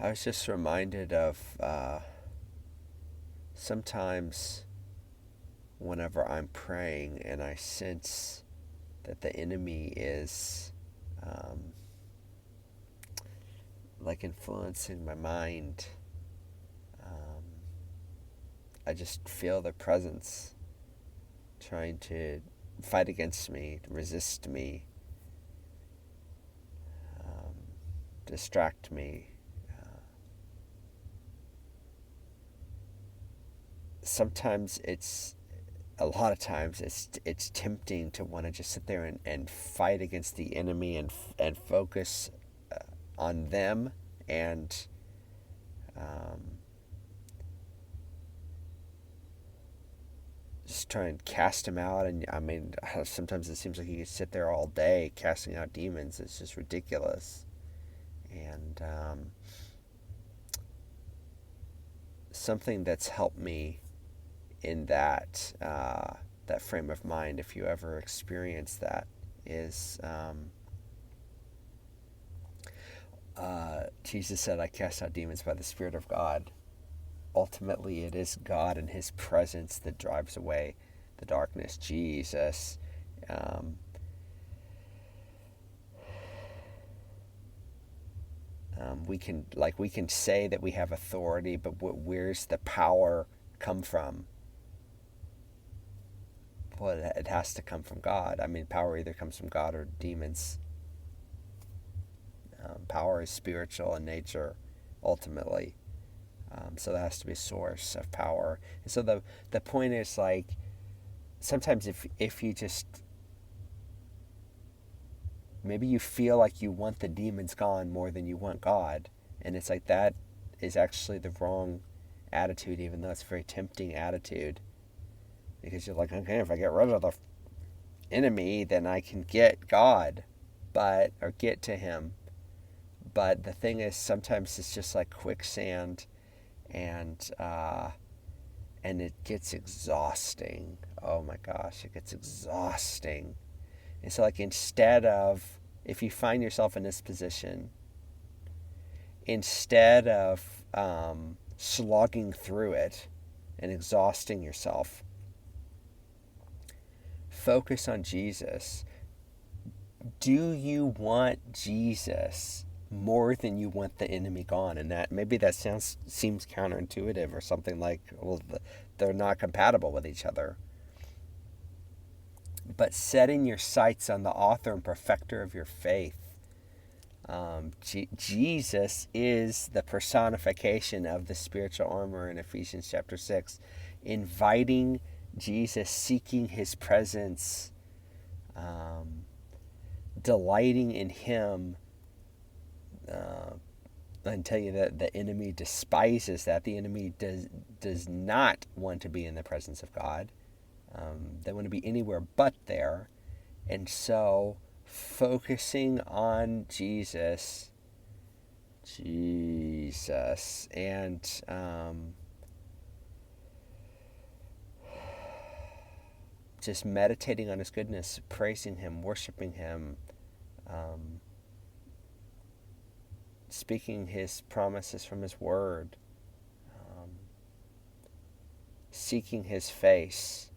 I was just reminded of sometimes whenever I'm praying and I sense that the enemy is um, like influencing my mind, um, I just feel their presence trying to fight against me, resist me, um, distract me. Sometimes it's a lot of times it's tempting to want to just sit there and fight against the enemy and focus on them and um, just try and cast him out. And I mean, sometimes it seems like you could sit there all day casting out demons. It's just ridiculous. And something that's helped me in that frame of mind, if you ever experience that, is Jesus said, "I cast out demons by the Spirit of God." Ultimately, it is God and His presence that drives away the darkness. Jesus. Um, we can say that we have authority, but where's the power come from? Well, it has to come from God. I mean, power either comes from God or demons. Power is spiritual in nature, ultimately. So that has to be a source of power. And so the point is, like, sometimes if you just, maybe you feel like you want the demons gone more than you want God, and it's like that is actually the wrong attitude, even though it's a very tempting attitude, because you're like, okay, if I get rid of the enemy, then I can get God, or get to Him. But the thing is, sometimes it's just like quicksand, and it gets exhausting. Oh my gosh, it gets exhausting. And so, like, instead of, if you find yourself in this position, instead of slogging through it and exhausting yourself, focus on Jesus. Do you want Jesus more than you want the enemy gone? And that maybe that seems counterintuitive or something, like, well, they're not compatible with each other. But setting your sights on the author and perfecter of your faith. Jesus is the personification of the spiritual armor in Ephesians chapter 6. Inviting Jesus, seeking His presence, delighting in Him. I tell you that the enemy despises that. The enemy does not want to be in the presence of God. They want to be anywhere but there. And so, focusing on Jesus, and just meditating on His goodness, praising Him, worshiping Him, speaking His promises from His Word, seeking His face,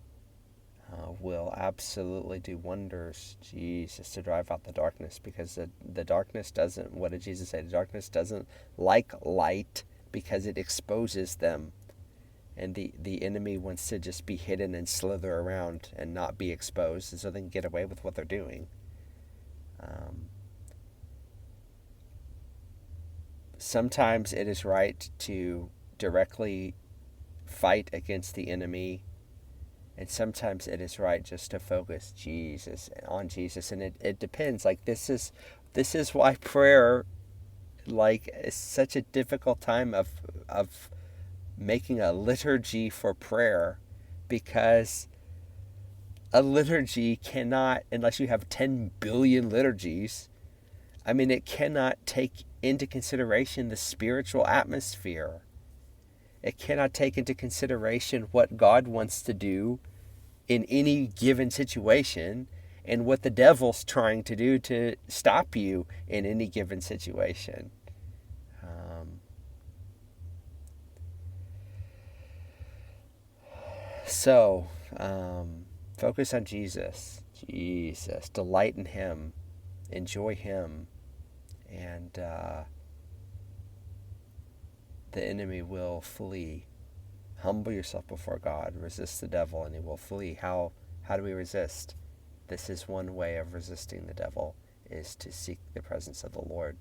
will absolutely do wonders, Jesus, to drive out the darkness, because the darkness doesn't, what did Jesus say? The darkness doesn't like light because it exposes them. And the enemy wants to just be hidden and slither around and not be exposed, and so they can get away with what they're doing. Sometimes it is right to directly fight against the enemy, and sometimes it is right just to focus on Jesus. And it depends. Like, this is why prayer, like, is such a difficult time of making a liturgy for prayer, because a liturgy cannot, unless you have 10 billion liturgies, I mean, it cannot take into consideration the spiritual atmosphere. It cannot take into consideration what God wants to do in any given situation, and what the devil's trying to do to stop you in any given situation. So, focus on Jesus. Delight in Him. Enjoy Him. And the enemy will flee. Humble yourself before God. Resist the devil and he will flee. How do we resist? This is one way of resisting the devil, is to seek the presence of the Lord.